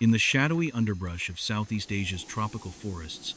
In the shadowy underbrush of Southeast Asia's tropical forests,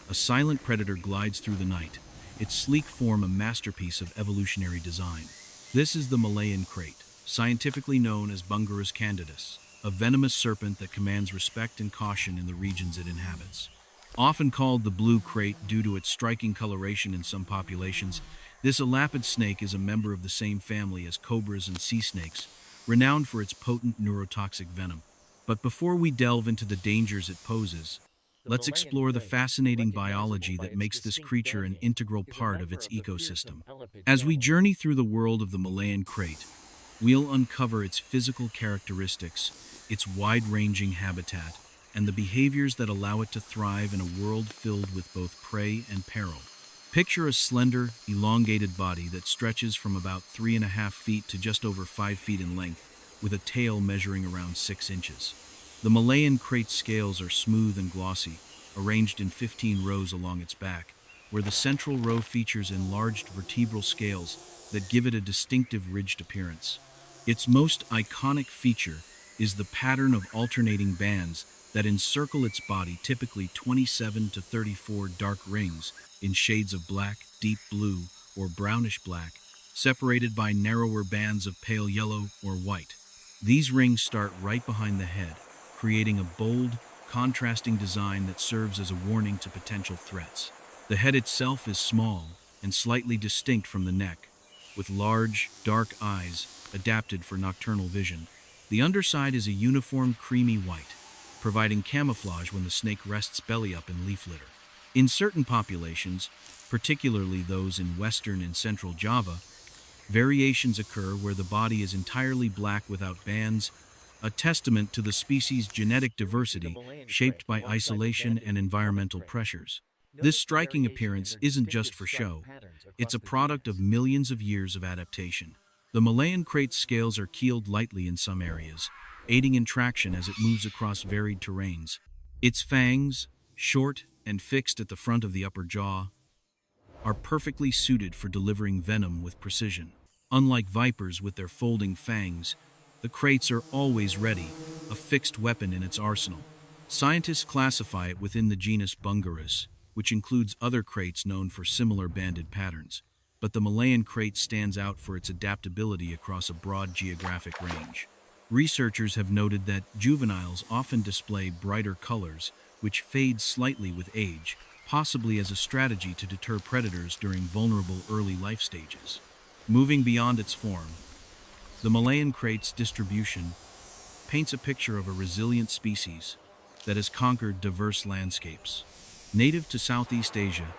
a silent predator glides through the night, its sleek form a masterpiece of evolutionary design. This is the Malayan krait, scientifically known as Bungarus candidus, a venomous serpent that commands respect and caution in the regions it inhabits. Often called the blue krait due to its striking coloration in some populations, this elapid snake is a member of the same family as cobras and sea snakes, renowned for its potent neurotoxic venom. But before we delve into the dangers it poses, let's explore the fascinating biology that makes this creature an integral part of its ecosystem. As we journey through the world of the Malayan krait, we'll uncover its physical characteristics, its wide-ranging habitat, and the behaviors that allow it to thrive in a world filled with both prey and peril. Picture a slender, elongated body that stretches from about 3.5 feet to just over 5 feet in length, with a tail measuring around 6 inches. The Malayan krait's scales are smooth and glossy, arranged in 15 rows along its back, where the central row features enlarged vertebral scales that give it a distinctive ridged appearance. Its most iconic feature is the pattern of alternating bands that encircle its body, typically 27 to 34 dark rings in shades of black, deep blue, or brownish black, separated by narrower bands of pale yellow or white. These rings start right behind the head, creating a bold, contrasting design that serves as a warning to potential threats. The head itself is small and slightly distinct from the neck, with large, dark eyes adapted for nocturnal vision. The underside is a uniform creamy white, providing camouflage when the snake rests belly up in leaf litter. In certain populations, particularly those in western and central Java, variations occur where the body is entirely black without bands, a testament to the species' genetic diversity shaped by isolation and environmental pressures. This striking appearance isn't just for show, it's a product of millions of years of adaptation. The Malayan krait's scales are keeled lightly in some areas, aiding in traction as it moves across varied terrains. Its fangs, short and fixed at the front of the upper jaw, are perfectly suited for delivering venom with precision. Unlike vipers with their folding fangs, the kraits are always ready, a fixed weapon in its arsenal. Scientists classify it within the genus Bungarus, which includes other kraits known for similar banded patterns. But the Malayan krait stands out for its adaptability across a broad geographic range. Researchers have noted that juveniles often display brighter colors, which fade slightly with age, possibly as a strategy to deter predators during vulnerable early life stages. Moving beyond its form, the Malayan krait's distribution paints a picture of a resilient species that has conquered diverse landscapes. Native to Southeast Asia,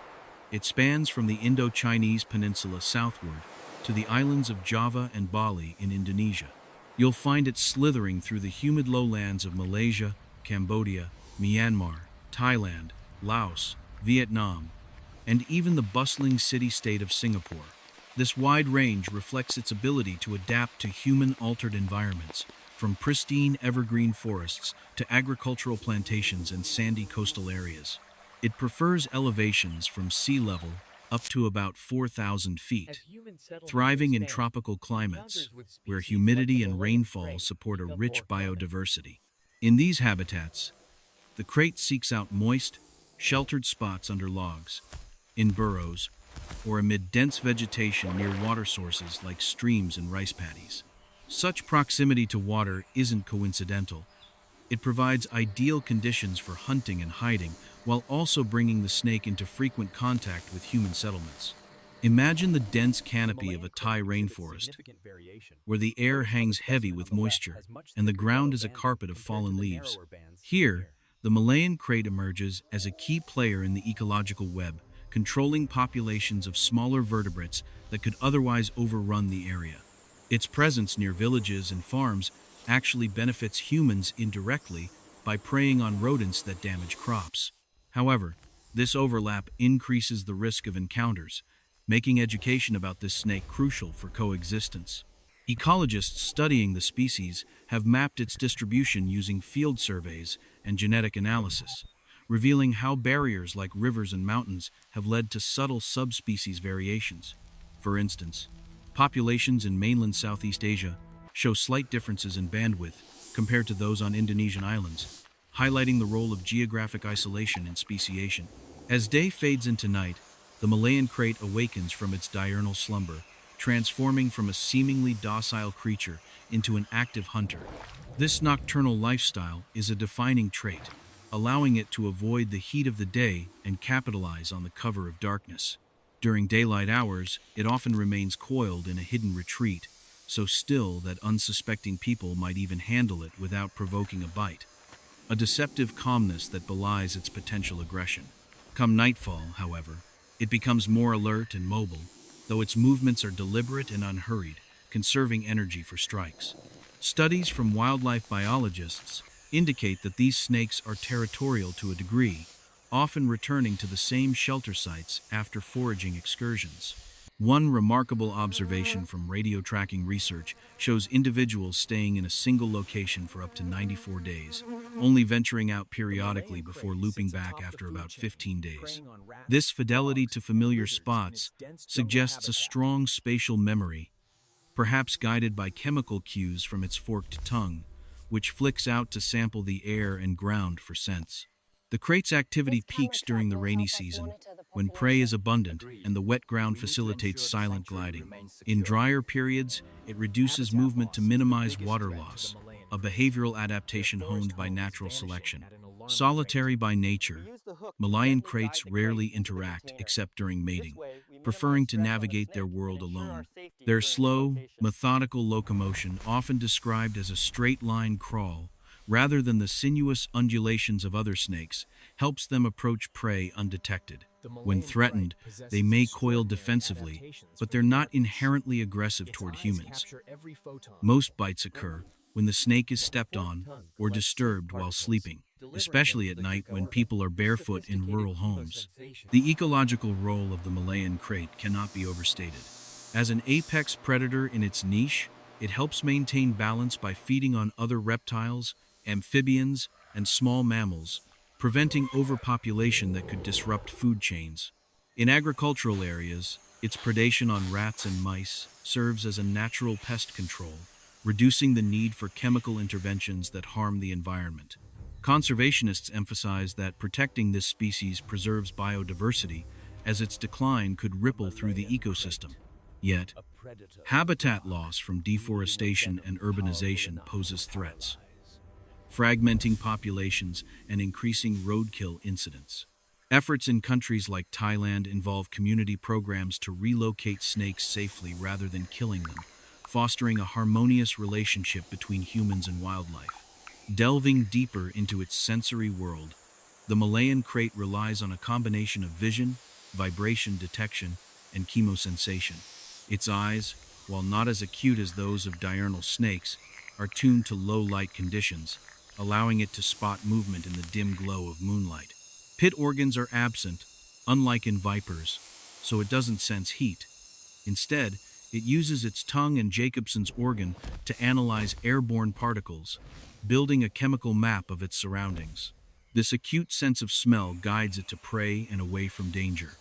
it spans from the Indo-Chinese peninsula southward to the islands of Java and Bali in Indonesia. You'll find it slithering through the humid lowlands of Malaysia, Cambodia, Myanmar, Thailand, Laos, Vietnam, and even the bustling city-state of Singapore. This wide range reflects its ability to adapt to human-altered environments, from pristine evergreen forests to agricultural plantations and sandy coastal areas. It prefers elevations from sea level up to about 4,000 feet, thriving in tropical climates where humidity and rainfall support a rich biodiversity. In these habitats, the krait seeks out moist, sheltered spots under logs, in burrows, or amid dense vegetation near water sources like streams and rice paddies. Such proximity to water isn't coincidental. It provides ideal conditions for hunting and hiding, while also bringing the snake into frequent contact with human settlements. Imagine the dense canopy of a Thai rainforest, where the air hangs heavy with moisture and the ground is a carpet of fallen leaves. Here, the Malayan krait emerges as a key player in the ecological web, controlling populations of smaller vertebrates that could otherwise overrun the area. Its presence near villages and farms actually benefits humans indirectly by preying on rodents that damage crops. However, this overlap increases the risk of encounters, making education about this snake crucial for coexistence. Ecologists studying the species have mapped its distribution using field surveys and genetic analysis, revealing how barriers like rivers and mountains have led to subtle subspecies variations. For instance, populations in mainland Southeast Asia show slight differences in bandwidth compared to those on Indonesian islands, highlighting the role of geographic isolation in speciation. As day fades into night, the Malayan krait awakens from its diurnal slumber, transforming from a seemingly docile creature into an active hunter. This nocturnal lifestyle is a defining trait, allowing it to avoid the heat of the day and capitalize on the cover of darkness. During daylight hours, it often remains coiled in a hidden retreat, so still that unsuspecting people might even handle it without provoking a bite. A deceptive calmness that belies its potential aggression. Come nightfall, however, it becomes more alert and mobile, though its movements are deliberate and unhurried, conserving energy for strikes. Studies from wildlife biologists indicate that these snakes are territorial to a degree, often returning to the same shelter sites after foraging excursions. One remarkable observation from radio tracking research shows individuals staying in a single location for up to 94 days, only venturing out periodically before looping back after about 15 days. This fidelity to familiar spots suggests a strong spatial memory, perhaps guided by chemical cues from its forked tongue, which flicks out to sample the air and ground for scents. The krait's activity peaks during the rainy season, when prey is abundant and the wet ground facilitates silent gliding. In drier periods, it reduces movement to minimize water loss, a behavioral adaptation honed by natural selection. Solitary by nature, Malayan kraits rarely interact except during mating, preferring to navigate their world alone. Their slow, methodical locomotion, often described as a straight-line crawl, rather than the sinuous undulations of other snakes, helps them approach prey undetected. When threatened, they may coil defensively, but they're not inherently aggressive toward humans. Most bites occur when the snake is stepped on or disturbed while sleeping, especially at night when people are barefoot in rural homes. The ecological role of the Malayan krait cannot be overstated. As an apex predator in its niche, it helps maintain balance by feeding on other reptiles, amphibians, and small mammals, preventing overpopulation that could disrupt food chains. In agricultural areas, its predation on rats and mice serves as a natural pest control, reducing the need for chemical interventions that harm the environment. Conservationists emphasize that protecting this species preserves biodiversity, as its decline could ripple through the ecosystem. Yet, habitat loss from deforestation and urbanization poses threats, fragmenting populations and increasing roadkill incidents. Efforts in countries like Thailand involve community programs to relocate snakes safely rather than killing them, fostering a harmonious relationship between humans and wildlife. Delving deeper into its sensory world, the Malayan krait relies on a combination of vision, vibration detection, and chemosensation. Its eyes, while not as acute as those of diurnal snakes, are tuned to low light conditions, allowing it to spot movement in the dim glow of moonlight. Pit organs are absent, unlike in vipers, so it doesn't sense heat. Instead, it uses its tongue and Jacobson's organ to analyze airborne particles, building a chemical map of its surroundings. This acute sense of smell guides it to prey and away from danger,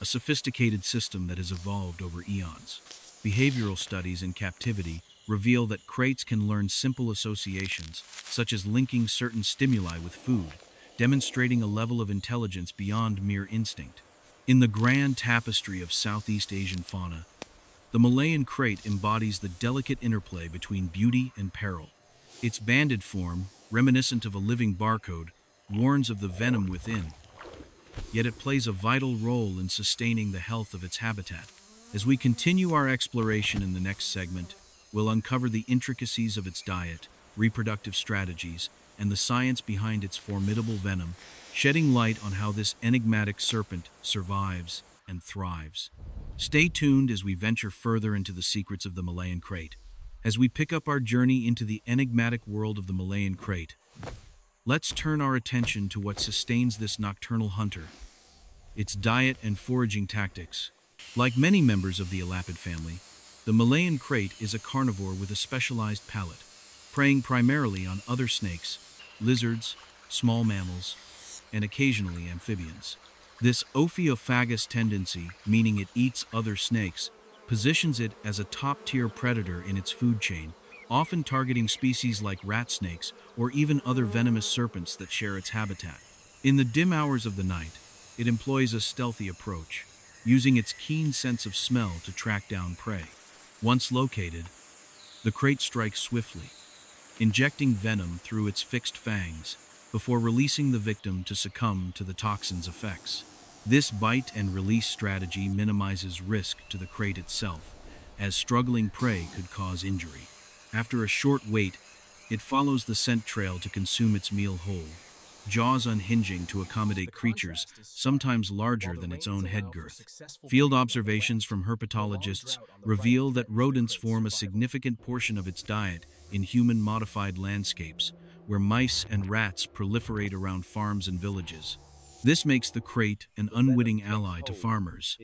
a sophisticated system that has evolved over eons. Behavioral studies in captivity reveal that kraits can learn simple associations, such as linking certain stimuli with food, demonstrating a level of intelligence beyond mere instinct. In the grand tapestry of Southeast Asian fauna, the Malayan krait embodies the delicate interplay between beauty and peril. Its banded form, reminiscent of a living barcode, warns of the venom within, yet it plays a vital role in sustaining the health of its habitat. As we continue our exploration in the next segment, we'll uncover the intricacies of its diet, reproductive strategies, and the science behind its formidable venom, shedding light on how this enigmatic serpent survives and thrives. Stay tuned as we venture further into the secrets of the Malayan krait. As we pick up our journey into the enigmatic world of the Malayan krait, let's turn our attention to what sustains this nocturnal hunter, its diet and foraging tactics. Like many members of the elapid family, the Malayan krait is a carnivore with a specialized palate, preying primarily on other snakes, lizards, small mammals, and occasionally amphibians. This ophiophagous tendency, meaning it eats other snakes, positions it as a top-tier predator in its food chain, often targeting species like rat snakes or even other venomous serpents that share its habitat. In the dim hours of the night, it employs a stealthy approach, using its keen sense of smell to track down prey. Once located, the krait strikes swiftly, injecting venom through its fixed fangs before releasing the victim to succumb to the toxin's effects. This bite and release strategy minimizes risk to the krait itself, as struggling prey could cause injury. After a short wait, it follows the scent trail to consume its meal whole, jaws unhinging to accommodate creatures sometimes larger than its own head girth. Field observations from herpetologists reveal that rodents form a significant portion of its diet in human-modified landscapes, where mice and rats proliferate around farms and villages. This makes the krait an unwitting ally to farmers,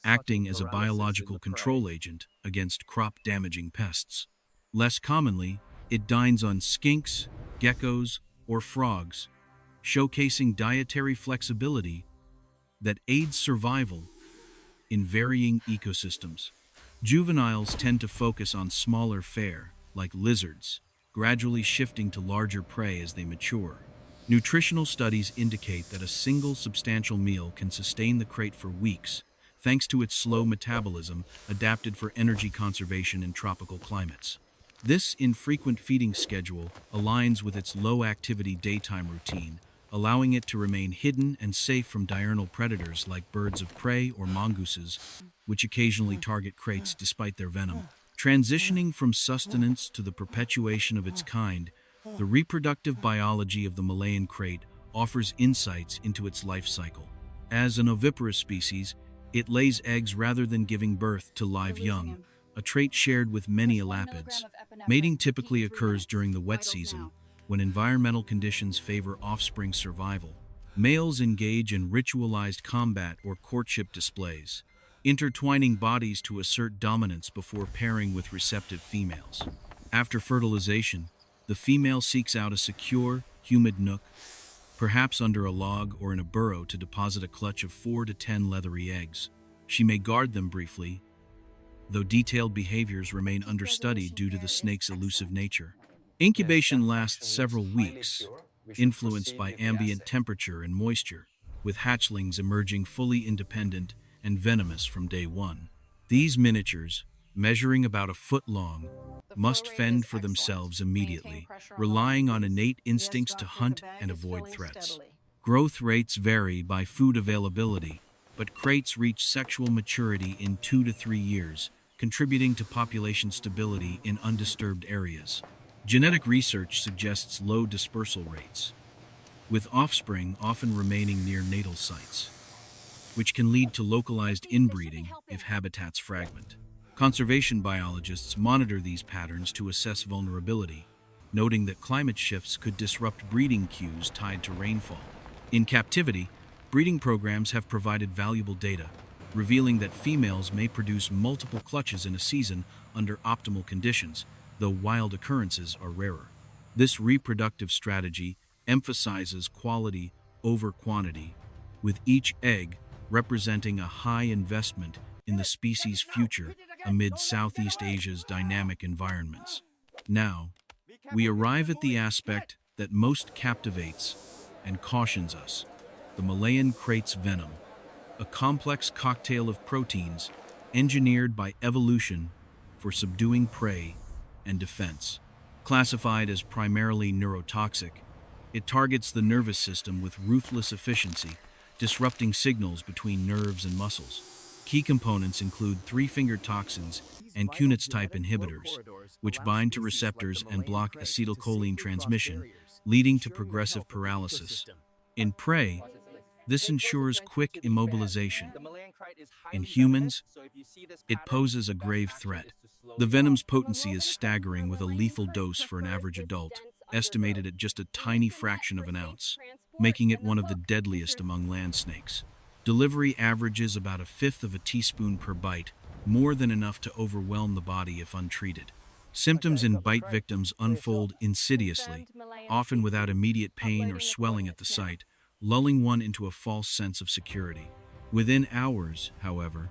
acting as a biological control agent against crop-damaging pests. Less commonly, it dines on skinks, geckos, or frogs, showcasing dietary flexibility that aids survival in varying ecosystems. Juveniles tend to focus on smaller fare, like lizards, gradually shifting to larger prey as they mature. Nutritional studies indicate that a single substantial meal can sustain the krait for weeks, thanks to its slow metabolism adapted for energy conservation in tropical climates. This infrequent feeding schedule aligns with its low-activity daytime routine, allowing it to remain hidden and safe from diurnal predators like birds of prey or mongooses, which occasionally target kraits despite their venom. Transitioning from sustenance to the perpetuation of its kind, the reproductive biology of the Malayan krait offers insights into its life cycle. As an oviparous species, it lays eggs rather than giving birth to live young, a trait shared with many elapids. Mating typically occurs during the wet season, when environmental conditions favor offspring survival. Males engage in ritualized combat or courtship displays, intertwining bodies to assert dominance before pairing with receptive females. After fertilization, the female seeks out a secure, humid nook, perhaps under a log or in a burrow, to deposit a clutch of 4 to 10 leathery eggs. She may guard them briefly, though detailed behaviors remain understudied due to the snake's elusive nature. Incubation lasts several weeks, influenced by ambient temperature and moisture, with hatchlings emerging fully independent and venomous from day one. These miniatures, measuring about a foot long, must fend for themselves immediately, relying on innate instincts to hunt and avoid threats. Growth rates vary by food availability, but kraits reach sexual maturity in 2 to 3 years, contributing to population stability in undisturbed areas. Genetic research suggests low dispersal rates, with offspring often remaining near natal sites, which can lead to localized inbreeding if habitats fragment. Conservation biologists monitor these patterns to assess vulnerability, noting that climate shifts could disrupt breeding cues tied to rainfall. In captivity, breeding programs have provided valuable data, revealing that females may produce multiple clutches in a season under optimal conditions, though wild occurrences are rarer. This reproductive strategy emphasizes quality over quantity, with each egg representing a high investment in the species' future amid Southeast Asia's dynamic environments. Now, we arrive at the aspect that most captivates and cautions us: the Malayan krait's venom, a complex cocktail of proteins engineered by evolution for subduing prey and defense. Classified as primarily neurotoxic, it targets the nervous system with ruthless efficiency, disrupting signals between nerves and muscles. Key components include three-fingered toxins and Kunitz-type inhibitors, which bind to receptors and block acetylcholine transmission, leading to progressive paralysis. In prey, this ensures quick immobilization. In humans, it poses a grave threat. The venom's potency is staggering, with a lethal dose for an average adult, estimated at just a tiny fraction of an ounce, making it one of the deadliest among land snakes. Delivery averages about a fifth of a teaspoon per bite, more than enough to overwhelm the body if untreated. Symptoms in bite victims unfold insidiously, often without immediate pain or swelling at the site, lulling one into a false sense of security. Within hours, however,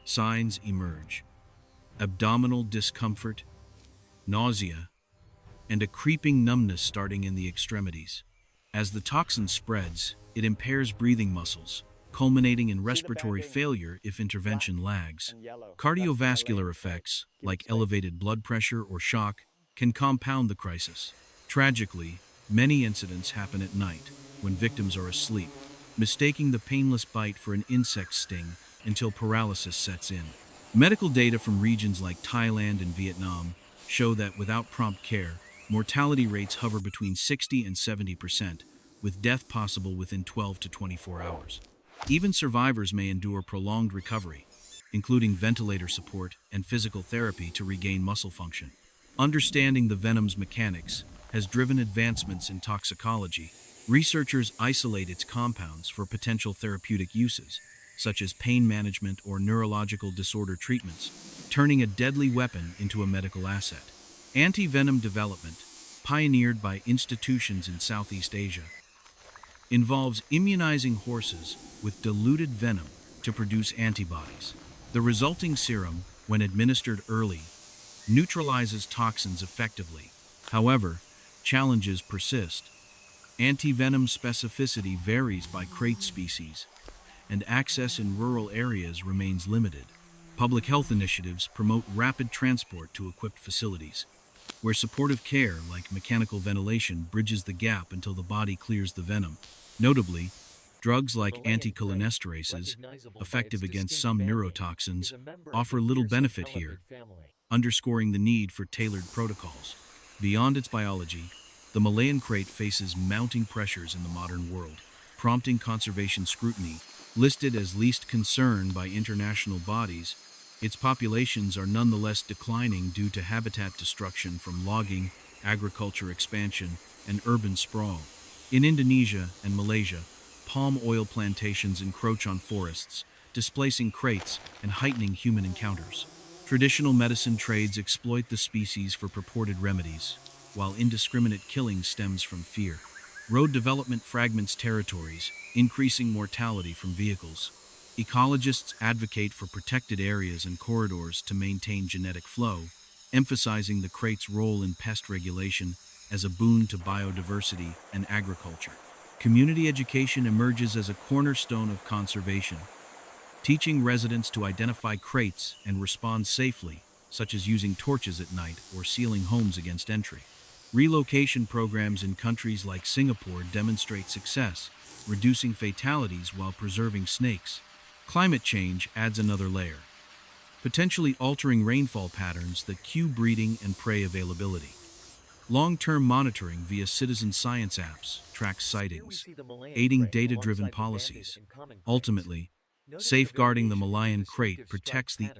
signs emerge: abdominal discomfort, nausea, and a creeping numbness starting in the extremities. As the toxin spreads, it impairs breathing muscles, culminating in respiratory failure if intervention lags. Cardiovascular effects, like elevated blood pressure or shock, can compound the crisis. Tragically, many incidents happen at night, when victims are asleep, mistaking the painless bite for an insect sting until paralysis sets in. Medical data from regions like Thailand and Vietnam show that without prompt care, mortality rates hover between 60 and 70%, with death possible within 12 to 24 hours. Even survivors may endure prolonged recovery, including ventilator support and physical therapy to regain muscle function. Understanding the venom's mechanics has driven advancements in toxicology. Researchers isolate its compounds for potential therapeutic uses, such as pain management or neurological disorder treatments, turning a deadly weapon into a medical asset. Anti-venom development, pioneered by institutions in Southeast Asia, involves immunizing horses with diluted venom to produce antibodies. The resulting serum, when administered early, neutralizes toxins effectively. However, challenges persist. Anti-venom specificity varies by krait species, and access in rural areas remains limited. Public health initiatives promote rapid transport to equipped facilities, where supportive care like mechanical ventilation bridges the gap until the body clears the venom. Notably, drugs like anticholinesterases, effective against some neurotoxins, offer little benefit here, underscoring the need for tailored protocols. Beyond its biology, the Malayan krait faces mounting pressures in the modern world, prompting conservation scrutiny. Listed as least concern by international bodies, its populations are nonetheless declining due to habitat destruction from logging, agriculture expansion, and urban sprawl. In Indonesia and Malaysia, palm oil plantations encroach on forests, displacing kraits and heightening human encounters. Traditional medicine trades exploit the species for purported remedies, while indiscriminate killing stems from fear. Road development fragments territories, increasing mortality from vehicles. Ecologists advocate for protected areas and corridors to maintain genetic flow, emphasizing the krait's role in pest regulation as a boon to biodiversity and agriculture. Community education emerges as a cornerstone of conservation, teaching residents to identify kraits and respond safely, such as using torches at night or sealing homes against entry. Relocation programs in countries like Singapore demonstrate success, reducing fatalities while preserving snakes. Climate change adds another layer, potentially altering rainfall patterns that cue breeding and prey availability. Long-term monitoring via citizen science apps tracks sightings, aiding data-driven policies. Ultimately, safeguarding the Malayan krait protects the